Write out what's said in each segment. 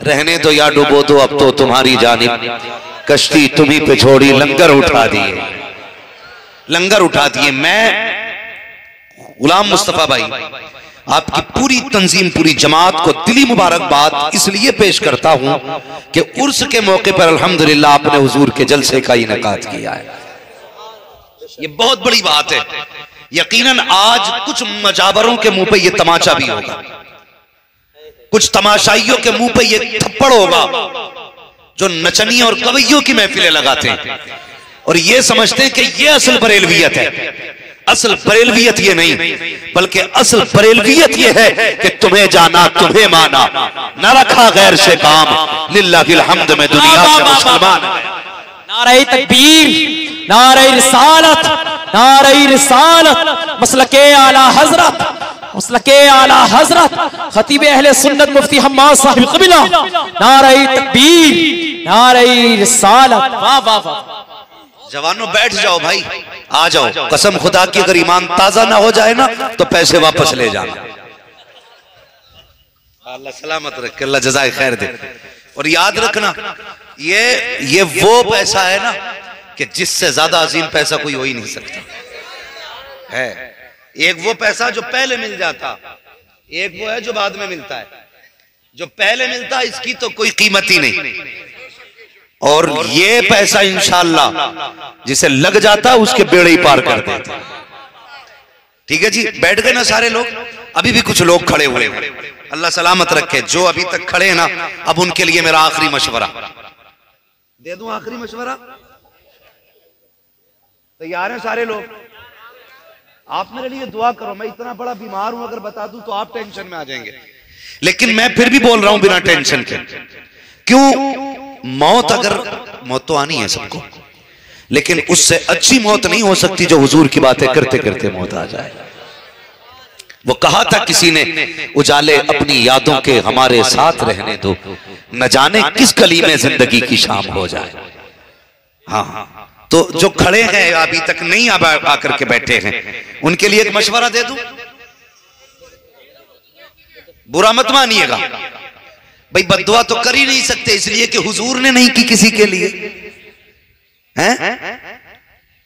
रहने दो या डुबो दो, अब तो तुम्हारी जानिब कश्ती तुम्ही पे छोड़ी, लंगर उठा दिए, लंगर उठा दिए। मैं गुलाम मुस्तफा भाई आपकी पूरी तंजीम, पूरी जमात को दिली मुबारकबाद इसलिए पेश करता हूं कि उर्स के मौके पर अल्हम्दुलिल्लाह आपने हुजूर के जलसे का इनेकाद किया है। ये बहुत बड़ी बात है। यकीनन आज कुछ मजाबरों के मुंह पे ये तमाचा भी होगा, कुछ तमाशाइयों के मुंह पे ये थप्पड़ होगा जो नचनी और कवैयों की महफिलें लगाते हैं और ये समझते हैं कि ये असल बरेलवियत है। असल बरेलवियत ये नहीं, बल्कि असल बरेलवियत ये है कि तुम्हें जाना तुम्हें माना, न रखा गैर से काम, लिल्लाहिल हम्द में दुनिया से मुसलमान। नारे तकबीर, नारे रिसालत, नारे रिसालत, मसलके आला हजरत, मसलके आला हजरत खतीब अहले सुन्नत मुफ्ती हम्माद साहिब क़िबला, नारे तकबीर, नारे रिसालत। वाह वाह वाह। जवानों बैठ जाओ भाई, आ जाओ। कसम खुदा की अगर ईमान ताजा ना हो जाए ना तो पैसे वापस ले जाना। अल्लाह सलामत रखे, अल्लाह जज़ाए खैर दे। और याद रखना ये वो पैसा है ना कि जिससे ज्यादा अजीम पैसा कोई हो ही नहीं सकता है। एक वो पैसा जो पहले मिल जाता, एक वो है जो बाद में मिलता है। जो पहले मिलता इसकी तो कोई कीमत ही नहीं, और ये पैसा इंशाअल्लाह जिसे लग जाता उसके बेड़े ही पार कर देता। ठीक है जी, बैठ गए ना सारे लोग? अभी भी कुछ लोग खड़े हुए हैं, अल्लाह सलामत रखे। जो अभी तक खड़े हैं ना, अब उनके लिए मेरा आखिरी मशवरा दे दूं। आखिरी मशवरा, तैयार हैं सारे लोग? आप मेरे लिए दुआ करो। मैं इतना बड़ा बीमार हूं, अगर बता दूं तो आप टेंशन में आ जाएंगे, लेकिन मैं फिर भी बोल रहा हूं बिना टेंशन के। क्यों? मौत मौत तो आनी है सबको, लेकिन उससे अच्छी मौत नहीं हो सकती जो हुजूर की बातें करते करते मौत आ जाए। वो कहा था किसी ने, उजाले अपनी यादों के हमारे साथ रहने दो, न जाने किस गली में जिंदगी की शाम हो जाए। हाँ, तो जो खड़े हैं अभी तक नहीं आकर के बैठे हैं, उनके लिए एक मशवरा दे दूं, बुरा मत मानिएगा भाई। बद्दुआ तो कर ही नहीं सकते, इसलिए कि हुजूर ने नहीं की किसी के लिए, हैं?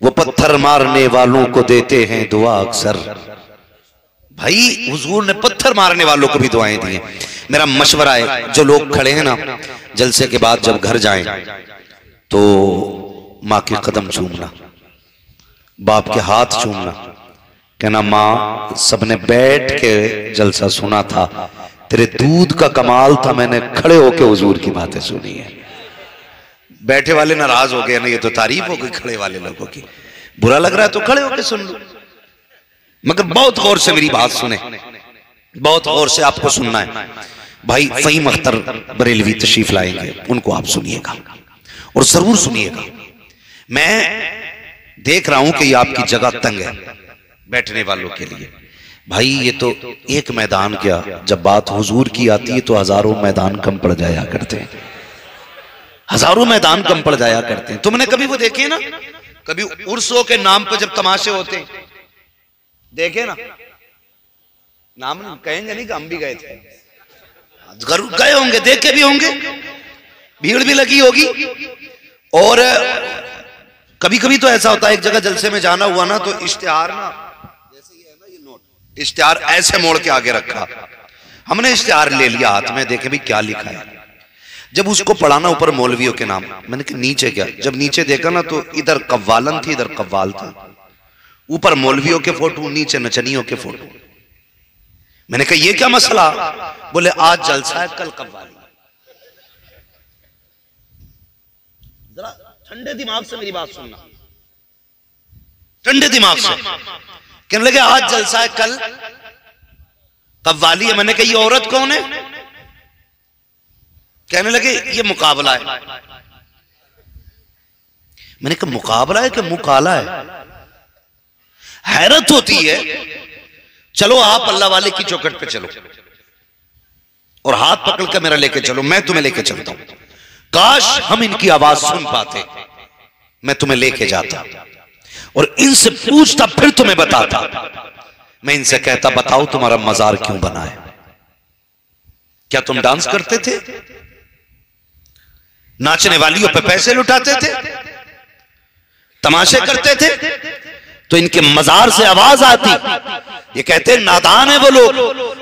वो पत्थर मारने वालों को देते हैं दुआ अक्सर। भाई हुजूर ने पत्थर मारने वालों को भी दुआएं दी हैं। मेरा मशवरा है, जो लोग खड़े हैं ना, जलसे के बाद जब घर जाएं तो माँ के कदम चूमना, बाप के हाथ चूमना, कहना माँ सबने बैठ के जलसा सुना था, तेरे दूध का कमाल था, मैंने खड़े होके हुजूर की बातें सुनी है। बैठे वाले नाराज हो गए ना, ये तो तारीफ हो गई खड़े वाले लोगों की। बुरा लग रहा है तो खड़े होके सुन लो, मगर बहुत गौर से मेरी बात सुने, बहुत गौर से आपको सुनना है। भाई फहीम अख्तर बरेलवी तशरीफ लाएंगे, उनको आप सुनिएगा और जरूर सुनिएगा। मैं देख रहा हूं कि ये आपकी जगह तंग है बैठने वालों के लिए। भाई ये तो एक मैदान क्या, जब बात हुजूर की आती है तो हजारों मैदान कम पड़ जाया करते हैं, हजारों मैदान कम पड़ जाया करते हैं। तुमने कभी वो देखे ना, कभी उर्सों के नाम पर जब तमाशे होते हैं देखे ना, नाम कहेंगे नहीं कि हम भी गए थे, गए होंगे, देखे भी होंगे, भीड़ भी लगी होगी। और कभी कभी तो ऐसा होता है, एक जगह जलसे में जाना हुआ ना, तो इश्तिहार ना, जैसे ये है ना, ये नोट, इश्तिहार ऐसे मोड़ के आगे रखा, हमने इश्तिहार ले लिया हाथ में, देखे भी क्या लिखा है। जब उसको पढ़ाना ऊपर मौलवियों के नाम, मैंने कहा नीचे क्या, जब नीचे देखा ना तो इधर कव्वालन थी, इधर कव्वाल था, ऊपर मौलवियों के फोटो, नीचे नचनियों के फोटो। मैंने कहा ये क्या मसला? बोले आज जलसा है, कल कव्वाली। जरा ठंडे दिमाग से मेरी बात सुनना, ठंडे दिमाग से। कहने लगे आज जलसा है, कल कव्वाली है। मैंने कहा ये औरत कौन है? कहने लगे ये मुकाबला है। मैंने कहा मुकाबला है कि मुकाला है? हैरत होती है। चलो आप अल्लाह वाले की चौखट पे चलो और हाथ पकड़ कर मेरा लेके चलो, मैं तुम्हें लेके चलता हूं। काश हम इनकी आवाज सुन पाते, मैं तुम्हें लेके जाता और इनसे पूछता, फिर तुम्हें बताता। मैं इनसे कहता बताओ तुम्हारा मजार क्यों बना है? क्या तुम डांस करते थे? नाचने वालियों पे पैसे लुटाते थे, तमाशे करते थे, तो इनके मजार से आवाज आती। ये कहते हैं नादान है वो लोग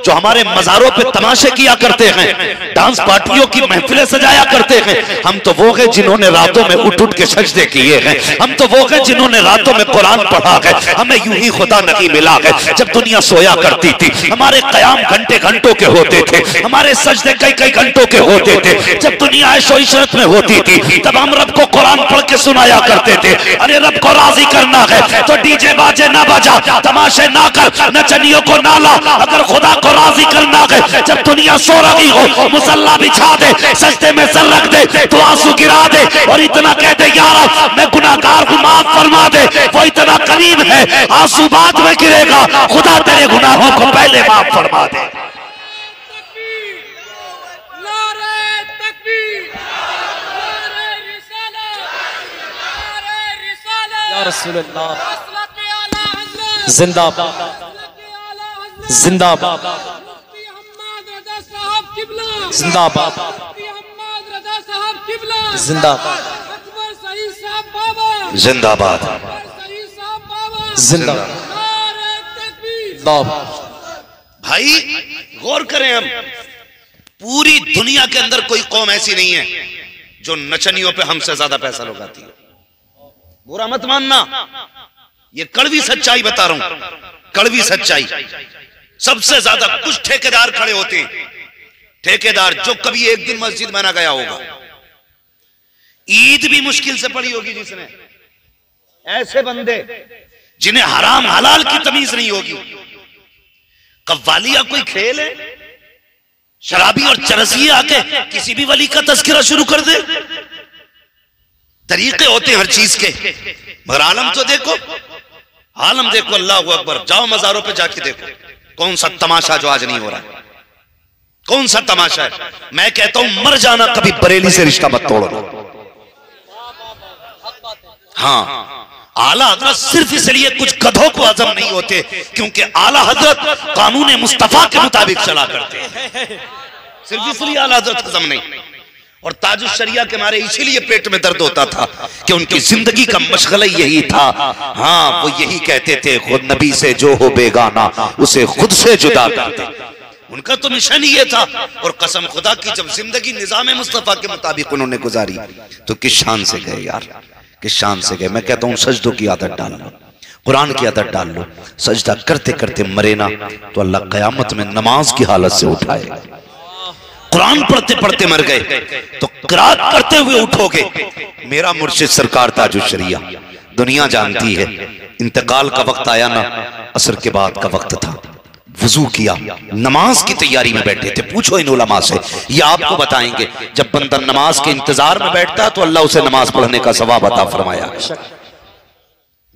जो हमारे मजारों पे तमाशे किया करते हैं, डांस पार्टियों की महफिलें सजाया करते हैं। हम तो वो हैं जिन्होंने रातों में उठ उठ के सजदे किए हैं, हम तो वो हैं जिन्होंने रातों में कुरान पढ़ा है। हमें यूं ही खुदा नहीं मिला है। जब दुनिया सोया करती थी हमारे कयाम घंटे घंटों के होते थे, हमारे सजदे कई कई घंटों के होते थे। जब दुनिया ऐशो इशरत में होती थी तब हम रब को कुरान पढ़ के सुनाया करते थे। अरे रब को राजी करना है तो डीजे बाजे ना बजा, तमाशे ना कर, नचनियों को ना ला। अगर खुदा को राजी करना है जब दुनिया सो रही हो मुसल्ला बिछा दे, सजदे में सर रख दे, तो आंसू गिरा दे और इतना कह दे यार मैं गुनाहगार हूं माफ फरमा दे। वो इतना करीब है, आंसू बाद में गिरेगा, खुदा तेरे गुनाहों को पहले माफ फरमा दे। या रसूल अल्लाह जिंदाबाद जिंदाबाद जिंदाबाद जिंदाबाद जिंदाबाद जिंदाबाद। भाई गौर करें, हम पूरी दुनिया के अंदर कोई कौम ऐसी नहीं है जो नचनियों पे हमसे ज्यादा पैसा लगाती है। बुरा मत मानना, ये कड़वी सच्चाई बता रहा हूं, कड़वी सच्चाई। सबसे ज्यादा कुछ ठेकेदार खड़े होते हैं, ठेकेदार जो कभी एक दिन मस्जिद में ना गया होगा, ईद भी मुश्किल से पड़ी होगी जिसने, ऐसे बंदे जिन्हें हराम हलाल की तमीज नहीं होगी। कव्वालिया कोई खेल है? शराबी और चरसिए आके किसी भी वली का तस्करा शुरू कर दे। तरीके होते हैं हर चीज के, मगर आलम तो देखो, आलम देखो। अल्लाह अकबर, जाओ मजारों पे जाके देखो कौन सा तमाशा जो आज नहीं हो रहा है, कौन सा तमाशा है। मैं कहता हूं मर जाना, कभी बरेली से रिश्ता मत तोड़ना। हाँ, आला हजरत सिर्फ इसलिए कुछ गधों को हजम नहीं होते क्योंकि आला हजरत कानून मुस्तफा के मुताबिक चला करते हैं, सिर्फ इसलिए आला हजरत हजम नहीं। और ताजुश शरिया के मारे इसीलिए पेट में दर्द होता था कि उनकी जिंदगी का मशगला यही था। हाँ, वो यही कहते थे खुद नबी से जो हो बेगाना उसे खुद से जुदा कर दे। उनका तो मिशन ही ये था। और कसम खुदा की जब जिंदगी निजाम मुस्तफा के मुताबिक उन्होंने गुजारी तो किस शान से गए यार, किस शान से गए। मैं कहता हूं सजदों की आदत डाल लो, कुरान की आदत डाल लो। सजदा करते करते मरे ना तो अल्लाह कयामत में नमाज की हालत से उठाए। कुरान पढ़ते पढ़ते मर गए तो क़िराअत करते हुए उठोगे। मेरा मुर्शिद सरकार ताजुश शरिया, दुनिया जानती है, इंतकाल का वक्त आया ना, असर के बाद का वक्त था, वजू किया, नमाज की तैयारी में बैठे थे। पूछो इन उलमा से, ये आपको बताएंगे जब बंदा नमाज के इंतजार में बैठता तो अल्लाह उसे नमाज पढ़ने का सवाब अता फरमाया।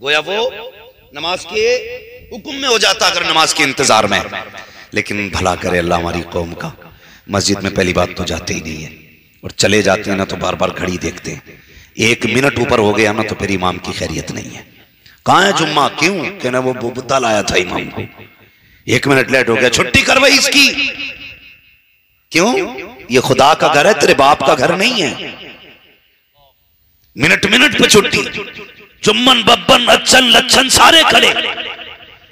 गोया वो नमाज के हुक्म में हो जाता अगर नमाज के इंतजार में। लेकिन भला करे अल्लाह हमारी कौम का, मस्जिद में पहली बात तो जाते ही नहीं है, और चले जाते हैं ना तो बार बार घड़ी देखते हैं। 1 मिनट ऊपर हो गया ना तो फिर इमाम की खैरियत नहीं है। कहाँ है जुम्मा? क्यों? कहना वो बुद्धा लाया था इमाम को, 1 मिनट लेट हो गया, छुट्टी करवाई इसकी। क्यों? ये खुदा का घर है, तेरे बाप का घर नहीं है। मिनट मिनट पे छुट्टी, जुम्मन बब्बन अच्छन लच्छन सारे खड़े,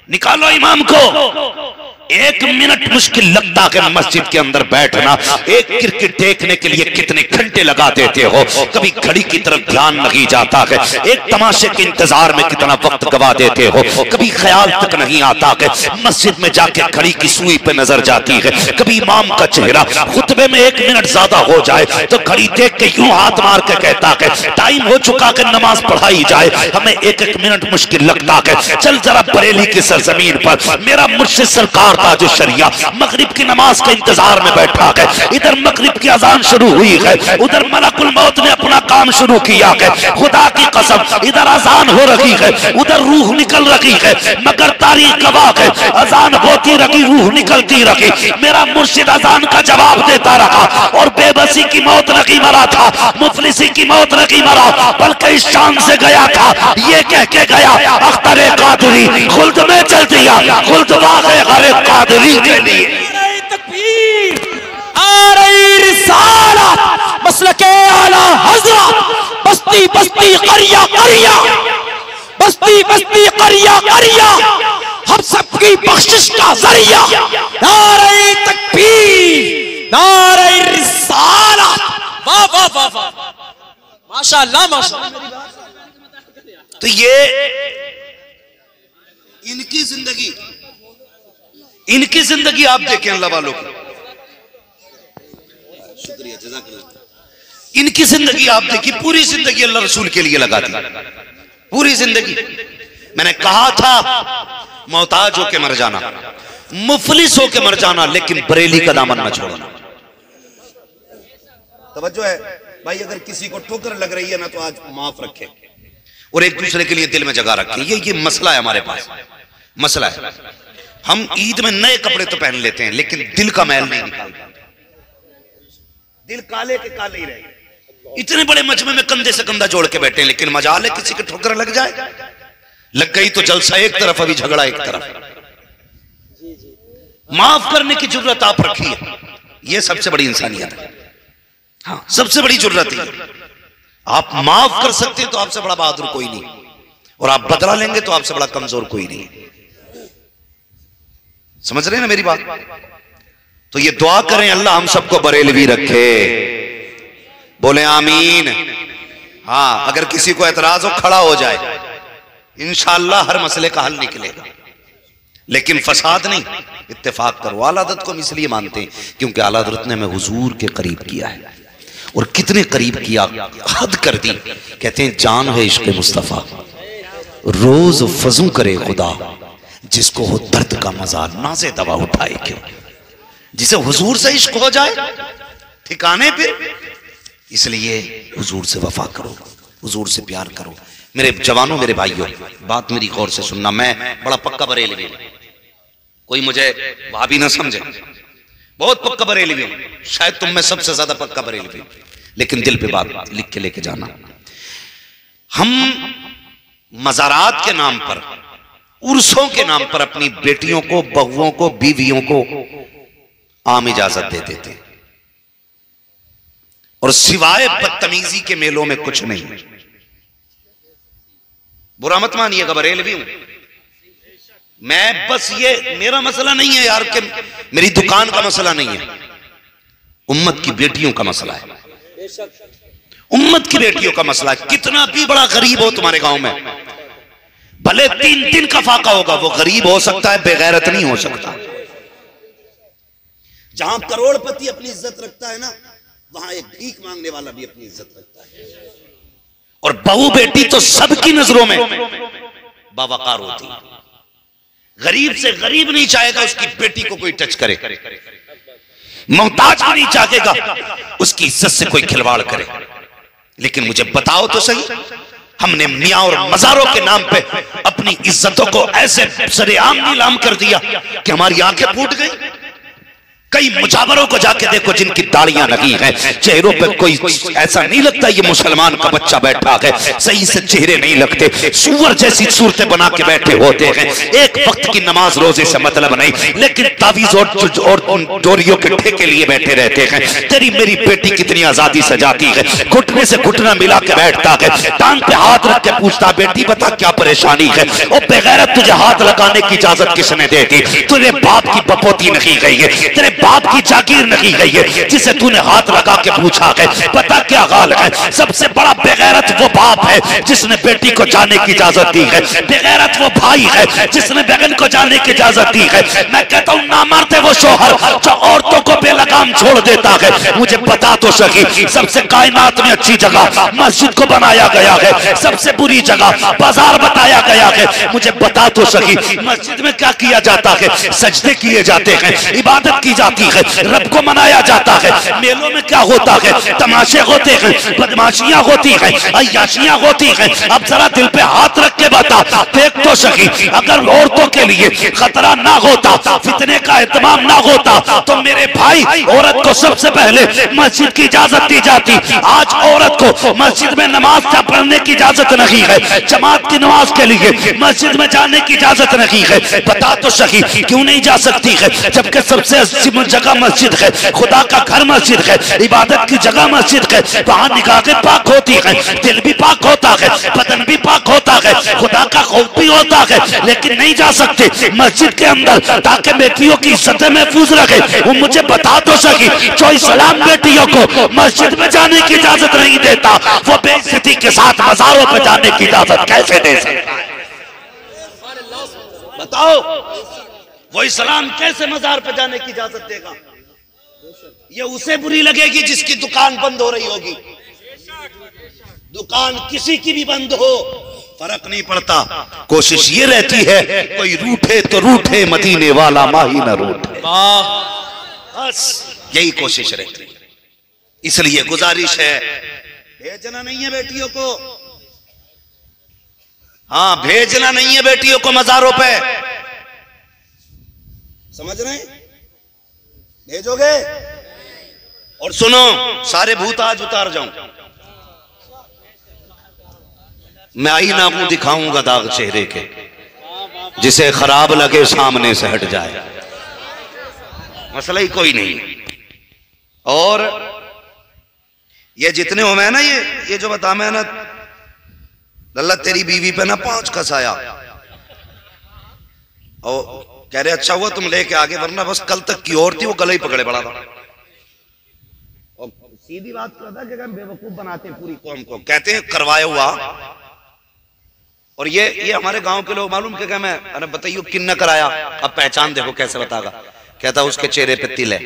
निकालो इमाम को। 1 मिनट मुश्किल लगता है मस्जिद के अंदर बैठना। एक क्रिकेट देखने के लिए कितने घंटे लगा देते हो, कभी घड़ी की तरफ ध्यान नहीं जाता है। एक तमाशे के इंतजार में कितना वक्त गवा देते हो, कभी ख्याल तक नहीं आता है मस्जिद में जाके घड़ी की सुई पे नजर जाती है। कभी इमाम का चेहरा खुतबे में 1 मिनट ज्यादा हो जाए तो घड़ी देख के यूं हाथ मार के कहता है टाइम हो चुका है, नमाज पढ़ाई जाए। हमें 1-1 मिनट मुश्किल लगता है। चल जरा बरेली की सरजमीन पर मेरा मुर्शिद सरकार ताजुश शरिया मगरिब की नमाज के इंतजार में बैठा है। इधर मगरिब की अजान शुरू हुई है, उधर मलकुल मौत ने अपना काम शुरू किया है। खुदा की कसम, इधर अजान हो रही है, उधर रूह निकल रही है, मगर तारीख गवाह है अजान होती रही, रूह निकलती रही। मेरा मुर्शिद अजान का जवाब देता रहा और बेबसी की मौत नहीं मरा था, मुफलिसी की मौत नहीं मरा, बल्कि इस शान से गया था, ये कह के गया अख्तर कादरी खुल्द में चल दिया, खुल्द वाक़े गरे कादरी के लिए। तकबीर, आ रही रिसालत, मसलके आला अरिया अरिया हम सबकी बख्शिश का जरिया। नारे तकबीर, नारे रिसालत। वाह वाह वाह वाह, माशाअल्लाह माशाअल्लाह। तो ये इनकी जिंदगी आप देखें अल्लाह वालों की। शुक्रिया, जज़ाकल्लाह। इनकी जिंदगी आप देखिए, पूरी जिंदगी अल्लाह रसूल के लिए लगा दी, पूरी जिंदगी। मैंने कहा था मोहताज होके मर जाना, मुफलिस होके मर जाना, लेकिन बरेली का दामन न छोड़ना। तवज्जो है भाई, अगर किसी को ठोकर लग रही है ना तो आज माफ रखे और एक दूसरे के लिए दिल में जगह रखे। ये मसला है हमारे पास, मसला है। हम ईद में नए कपड़े तो पहन लेते हैं लेकिन दिल का मैल नहीं निकालते, दिल काले के काले ही रहे। इतने बड़े मजमे में कंधे से कंधा जोड़ के बैठे हैं, लेकिन मजाल है किसी के ठोकर लग जाए, लग गई तो जलसा एक तरफ, अभी झगड़ा एक तरफ। माफ करने की जरूरत आप रखिए, यह सबसे बड़ी इंसानियत है। हाँ, सबसे बड़ी जरूरत है। आप माफ कर सकते हैं तो आपसे बड़ा बहादुर कोई नहीं, और आप बदला लेंगे तो आपसे बड़ा कमजोर कोई नहीं। समझ रहे हैं ना मेरी बात? तो ये दुआ करें अल्लाह हम सबको बरेलवी रखे, बोले आमीन। हाँ, अगर किसी को एतराज हो खड़ा हो जाए, इंशाअल्लाह हर मसले का हल निकलेगा, लेकिन फसाद नहीं। इत्तेफाक करो। आला हज़रत को हम इसलिए मानते हैं क्योंकि आला हज़रत ने हमें हुजूर के करीब किया है, और कितने करीब किया, हद कर दी। कहते हैं जान है इश्क़ मुस्तफ़ा, रोज फजू करे खुदा, जिसको हो दर्द का मजा नाज़े दवा उठाए क्यों। जिसे हुजूर से इश्क हो जाए ठिकाने पे, इसलिए हुजूर से वफा करो, हुजूर से प्यार करो। मेरे जवानों, मेरे भाइयों, बात मेरी गौर से सुनना। मैं बड़ा पक्का बरेलवी हूं, कोई मुझे भाभी ना समझे, बहुत पक्का बरेलवी हूं, शायद तुम में सबसे ज्यादा पक्का बरेलवी, लेकिन दिल पे बात लिख के लेके जाना। हम मज़ारात के नाम पर, उर्सों के नाम पर अपनी बेटियों को, बहुओं को, बीवियों को आम इजाजत दे देते हैं, और सिवाय बदतमीजी के मेलों में कुछ नहीं। बुरा मत मानिएगा, बरेलवी हूं मैं, बस ये मेरा मसला नहीं है यार, कि मेरी दुकान का मसला नहीं है, उम्मत की बेटियों का मसला है, उम्मत की बेटियों का मसला है। कितना भी बड़ा गरीब हो तुम्हारे गांव में, भले 3 दिन का फाका होगा, वो गरीब हो सकता है, बेगैरत नहीं हो सकता। जहां करोड़पति अपनी इज्जत रखता है ना, वहां एक भीख मांगने वाला भी अपनी इज्जत रखता है। और बहू बेटी तो सबकी नजरों में बावकार होती है। गरीब से गरीब नहीं चाहेगा उसकी बेटी को कोई टच करे, मोहताज भी नहीं चाहेगा उसकी इज्जत से कोई खिलवाड़ करे। लेकिन मुझे बताओ तो सही, हमने मियां और मज़ारों के नाम पे अपनी इज्जतों को ऐसे सरेआम नीलाम कर दिया कि हमारी आंखें फूट गई। कई मुजावरों को जाके देखो जिनकी दाढ़ियां लगी हैं, चेहरों पे कोई ऐसा नहीं लगता ये मुसलमान का बच्चा बैठा है, सही से चेहरे नहीं लगते, सूअर जैसी सूरतें बना के बैठे होते हैं, एक वक्त की नमाज रोजे से मतलब नहीं, लेकिन तावीज और डोरियों के ठेके लिए बैठे रहते हैं। तेरी मेरी बेटी कितनी आजादी से जाती है, घुटने से घुटना मिला के बैठता है, टांग पे हाथ रख के पूछता बेटी बता क्या परेशानी है। और बेगैरत तुझे हाथ लगाने की इजाजत किसने दे दी? तेरे बाप की बपोती नहीं गई है, तेरे बाप की जागीर नहीं गई है जिसे तूने हाथ लगा के पूछा है पता क्या हाल है। सबसे बड़ा बेगैरत वो बाप है जिसने बेटी को जाने की इजाजत दी है, बेगैरत वो भाई है जिसने बहन को जाने की इजाजत दी है। मैं कहता हूँ नामर्द है वो शोहर जो औरतों को बेलगाम छोड़ देता है। मुझे बता तो सही, सबसे कायनात में अच्छी जगह मस्जिद को बनाया गया है, सबसे बुरी जगह बाजार बताया गया है। मुझे बता तो सही, मस्जिद में क्या किया जाता है? सजदे किए जाते हैं, इबादत की जाती है, रब को मनाया जाता है। मेलों में क्या होता है? तमाशे होते हैं, बदमाशियां होती हैं, अय्याशियां होती हैं। अब जरा दिल पे हाथ रख के बता, देख तो सही, अगर औरतों के लिए खतरा ना होता, फितने का एहतमाम ना होता, तो मेरे भाई औरत को सबसे पहले मस्जिद की इजाजत दी जाती। आज औरत को मस्जिद में नमाज पढ़ने की इजाजत नहीं है, जमात की नमाज के लिए मस्जिद में जाने की इजाजत नहीं है। बता तो सही क्यों नहीं जा सकती है? जबकि सबसे जगह मस्जिद है, खुदा का घर मस्जिद है, इबादत की जगह मस्जिद है, वहां निगाहें पाक होती है, दिल भी पाक होता है, बदन भी पाक होता है, खुदा का खौफ भी होता है, लेकिन नहीं जा सकते मस्जिद के अंदर ताकि बेटियों की इज्जतें महफूज रखे। वो मुझे बता तो सकी, जो इस्लाम बेटियों को मस्जिद में जाने की इजाजत नहीं देता, वो बेइज्जती के साथ मज़ारों पे जाने की इजाजत कैसे दे सकता है? बताओ, वो इस्लाम कैसे मज़ार पे जाने की इजाजत देगा? ये उसे बुरी लगेगी जिसकी दुकान बंद हो रही होगी। दुकान किसी की भी बंद हो, फर्क नहीं पड़ता, कोशिश ये रहती है कोई रूठे तो रूठे, मदीने वाला माही न रूठे, बस यही कोशिश रहती है। इसलिए गुजारिश है, भेजना नहीं है बेटियों को, हाँ भेजना नहीं है बेटियों को मज़ारों पे, समझ रहे हैं? भेजोगे? और सुनो, सारे भूत आज उतार जाऊं, मैं आईना मुंह दिखाऊंगा दाग चेहरे के, जिसे खराब लगे सामने से हट जाए, मसला ही कोई नहीं। और ये जितने हो मैं ना, ये जो बता मैं ना, अल्लाह तेरी बीवी पे ना 5 कसाया, और कह रहे अच्छा हुआ तुम लेके आगे, वरना बस कल तक की और थी, वो गले ही पकड़े पड़ा था। और सीधी बात करता कि बेवकूफ बनाते हैं पूरी कौम को, कहते हैं करवाया हुआ। और ये हमारे गांव के लोग मालूम क्या मैं, अरे बताइए किन ने कराया, अब पहचान देखो कैसे बतागा, कहता उसके चेहरे पे तिल है,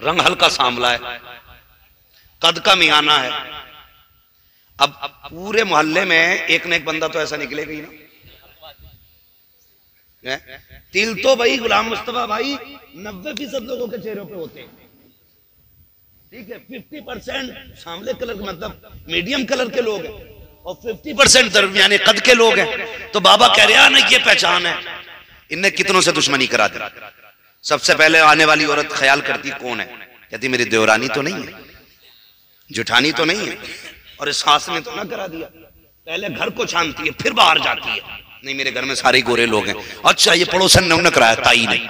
रंग हल्का सांवला है, कद का मियाना है। अब पूरे मोहल्ले में एक न एक बंदा तो ऐसा निकलेगा ही ना, तिल तो भाई गुलाम मुस्तफा भाई 90% लोगों के चेहरों पे होते हैं, ठीक है। 50% सांवले कलर के, मतलब मीडियम कलर के लोग हैं, और 50% दरमियाने कद के लोग हैं। तो बाबा कह रहे हैं ना ये पहचान है, इनने कितनों से दुश्मनी करा दी। सबसे पहले आने वाली औरत ख्याल करती कौन है, कहती मेरी देवरानी तो नहीं है, जुठानी तो नहीं है, और इस सास ने तो ना करा दिया। पहले घर को छानती है, फिर बाहर जाती है, नहीं मेरे घर में सारे गोरे लोग हैं, अच्छा ये पड़ोसन ने उन्हें कराया, ताई नहीं,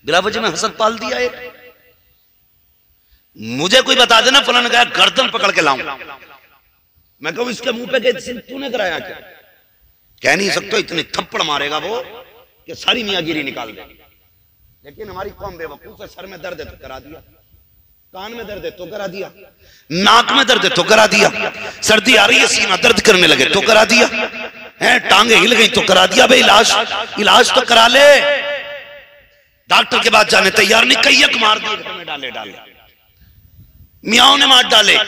बिला वजह में हसद पाल दिया है। मुझे कोई बता देना फलाना गया, गर्दन पकड़ के लाऊं, मैं कहूं इसके मुंह पे तूने कराया क्या, कह नहीं सकते, इतने थप्पड़ मारेगा वो कि सारी मियागिरी निकाल दे। लेकिन हमारी कौम बेवकूफ है, सर में दर्द है तो करा दिया, कान में दर्द है तो करा दिया, नाक में दर्द है तो करा दिया, सर्दी आ रही है सीना दर्द करने लगे तो करा दिया, हैं टांगे हिल गई तो करा दिया। भाई इलाज तो करा ले, डॉक्टर के पास जाने तैयार नहीं, कैयक मार दिए, घर में डाले मियाओं ने मार डाले।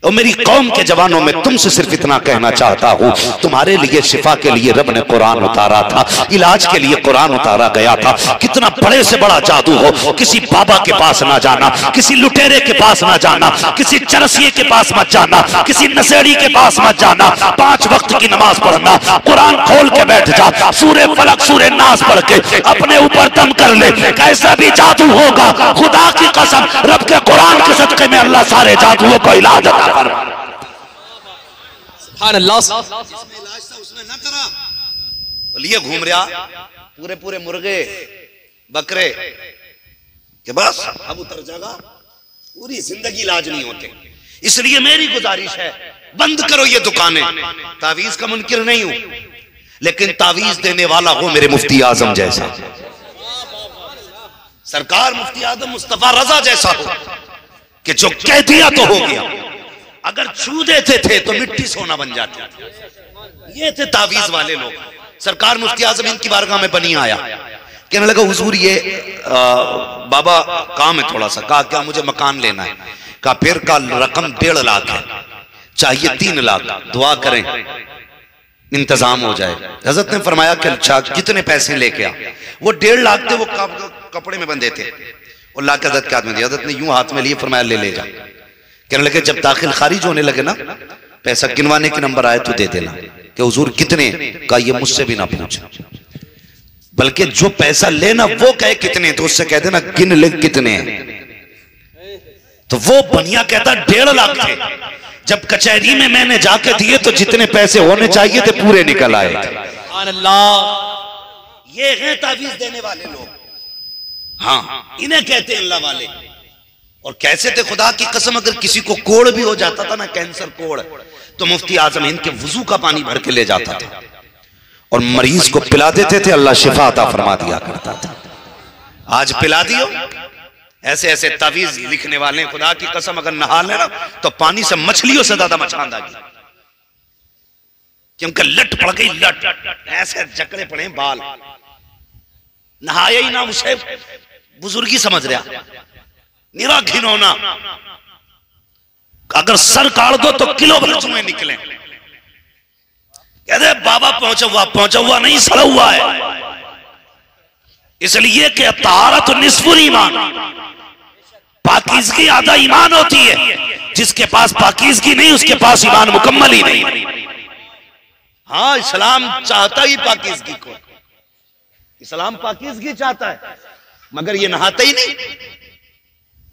और मेरी कौम के जवानों में तुमसे सिर्फ इतना कहना चाहता हूं, तुम्हारे लिए शिफा के लिए रब ने कुरान उतारा था, इलाज के लिए कुरान उतारा गया था। कितना बड़े से बड़ा जादू हो, किसी बाबा के पास ना जाना, किसी लुटेरे के पास ना जाना, किसी चरसिए के पास मत जाना, किसी नशेड़ी के पास मत जाना, 5 वक्त की नमाज पढ़ना, कुरान खोल के बैठ जा, सूरे फलक सूरे नास पढ़ के अपने ऊपर दम कर ले, कैसा भी जादू होगा, खुदा की कसम रब के कुरान के सदके में अल्लाह सारे जादुओं को इलाज अता फरमा। जिसमें इलाज था उसमें ना करा, लिए घूम रहा पूरे मुर्गे बकरे के बस अब उतर जाएगा, पूरी जिंदगी इलाज नहीं होते। इसलिए मेरी गुजारिश है, बंद करो ये दुकानें। तावीज का मुनकिर नहीं हूं, लेकिन तावीज देने वाला हो मेरे मुफ्ती आजम जैसा, सरकार मुफ्ती आजम मुस्तफा रजा जैसा हो, कि जो कह दिया तो हो गया, अगर छू देते थे तो मिट्टी सोना बन जाती। ये थे तावीज वाले लोग। सरकार मुफ्ती आजम इनकी बारगाह में बनी आया, कहने लगा हुजूर ये बाबा काम है थोड़ा सा, कहा क्या मुझे मकान लेना है, कहा फिर का रकम 1.5 लाख है, चाहिए 3 लाख, दुआ करें इंतजाम हो जाए। हजरत ने फरमाया कि अच्छा कितने पैसे लेके आ, वो 1.5 लाख थे, वो कपड़े में बंधे थे, और ला के हजरत के हाथ में दिया, हजरत ने यूं हाथ में लिए, फरमाया ले जा। कहने लगे जब दाखिल खारिज होने लगे ना, पैसा गिनवाने के नंबर आए तो दे देना, कि हुजूर कितने, कहा ये मुझसे भी ना पूछ, बल्कि जो पैसा लेना वो कहे कितने, तो उससे कह देना गिन ले कितने हैं। तो वो बनिया कहता 1.5 लाख थे, जब कचहरी में मैंने जाके दिए तो जितने पैसे होने चाहिए थे पूरे निकल आए। ये हैं तावीज देने वाले लोग, हाँ इन्हें कहते हैं अल्लाह वाले। और कैसे थे खुदा की कसम, अगर किसी को कोड़ भी हो जाता था ना, कैंसर कोड़, तो मुफ्ती आजम हिंद के वजू का पानी भर के ले जाता था और मरीज को पिला देते थे, अल्लाह शिफा अता फरमा दिया करता था। आज पिला दियो, ऐसे ऐसे तावीज लिखने वाले खुदा की कसम, अगर नहा लेना तो पानी से मछलियों से ज्यादा मचान आ गई, क्योंकि लट पड़ गई, लट ऐसे जकड़े पड़े बाल, नहाया ही ना, उसे बुजुर्गी समझ रहा, निरा घिनौना। अगर सर काट दो तो किलो भर चुए निकले। कहते बाबा पहुंचा हुआ नहीं, सड़ा हुआ है। इसलिए कि तारत निस्फुल ईमान, पाकीज़गी आधा ईमान होती है। जिसके पास पाकीज़गी नहीं, उसके पास ईमान मुकम्मल ही नहीं। हाँ, इस्लाम चाहता ही पाकीज़गी को, इस्लाम पाकीज़गी चाहता है, मगर ये नहाता ही नहीं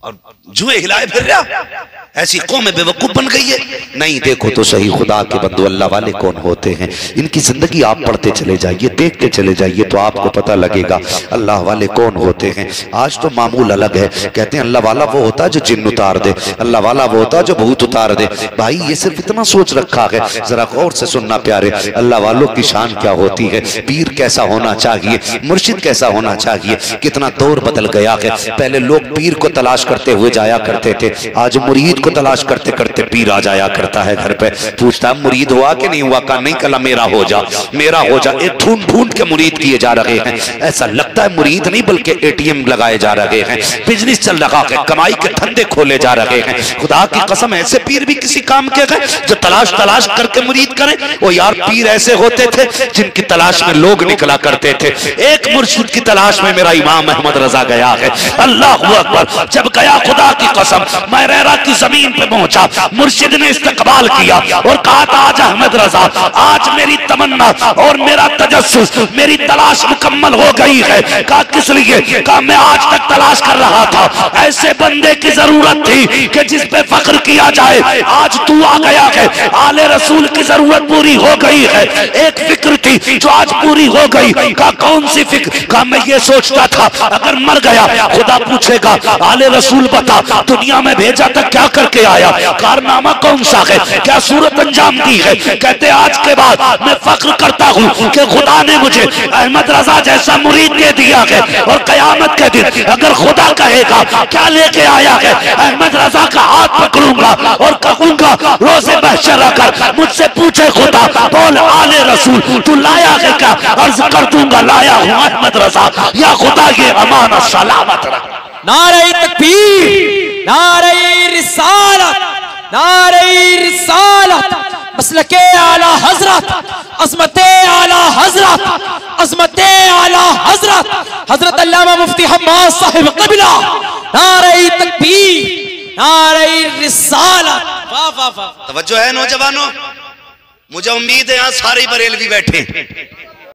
और जुए हिलाए फिर रहा। ऐसी कौम बेवकूफ बन गई है। नहीं, देखो तो सही खुदा के बंदो, अल्लाह वाले कौन होते हैं, इनकी जिंदगी आप पढ़ते चले जाइए, देखते चले जाइए, तो आपको पता लगेगा अल्लाह वाले कौन होते हैं। आज तो मामूल अलग है, कहते हैं अल्लाह वाला वो होता है जो जिन्न उतार दे, अल्लाह वाला वो होता है जो भूत उतार दे। भाई ये सिर्फ इतना सोच रखा है, जरा गौर से सुनना प्यारे, अल्लाह वालों की शान क्या होती है, पीर कैसा होना चाहिए, मुर्शिद कैसा होना चाहिए। कितना दौर बदल गया है, पहले लोग पीर को तलाश करते हुए जाया करते थे, आज मुरीद को तलाश करते करते पीर आ जाया करता है घर पे, पूछता है मुरीद हुआ कि नहीं हुआ, का नहीं कला मेरा हो जा, मेरा हो जा। एक ढूंढ ढूंढ के मुरीद किए जा रहे हैं, ऐसा लगता है मुरीद नहीं बल्कि एटीएम लगाए जा रहे हैं, बिजनेस चल रहा है, कमाई के धंधे खोले जा रहे हैं। खुदा की कसम ऐसे पीर भी किसी काम के हैं जो तलाश तलाश करके मुरीद करें। वो यार पीर ऐसे होते थे जिनकी तलाश में लोग निकला करते थे। एक मुर्शिद की तलाश में मेरा इमाम अहमद रजा गया है, अल्लाह अकबर। जब गया खुदा की कसम, मैं रेरा की जमीन पे पहुंचा, मुर्शिद ने इस्तकबाल किया और कहा था आज अहमद रजा, आज मेरी तमन्ना और मेरा तजस्सुस, मेरी तलाश मुकम्मल हो गई है। कहा किस लिए? कहा मैं आज तक तलाश कर रहा था, ऐसे बंदे की जरूरत थी कि जिस पे फख्र किया जाए, आज तू आ गया है। आले रसूल की जरूरत पूरी हो गई है। एक फिक्र थी जो आज पूरी हो गई। कहा कौन सी फिक्र? कहा मैं ये सोचता था अगर मर गया खुदा पूछेगा आले रसूल बता दुनिया में भेजा था क्या करके आया, कारनामा कौन सा है, क्या सूरत अंजाम दी है। कहते आज के बाद मैं फख्र करता हूँ कि खुदा ने मुझे अहमद रजा जैसा मुरीद दे दिया है। और कयामत के दिन अगर खुदा कहेगा क्या लेके आया है, अहमद रजा का हाथ पकड़ूंगा और कहूंगा रोज़े महशर आकर मुझसे पूछे खुदा बोल आले रसूल तू लाया है क्या, अर्ज कर दूंगा लाया हूँ अहमद रजा, या खुदा ये अमानत सलामत रख। नारे तकबीर, नारे रिसालत, नारे रिसालत, मसलके आला हजरत, अज़मते आला हजरत, अज़मते आला हजरत, हजरत अल्लामा मुफ्ती हम्माद साहिब क़िबला। नारे तकबीर, नारे रिसालत। वाह वाह वाह। तवज्जो है नौजवानों, मुझे उम्मीद है यहाँ सारे बरेलवी बैठे,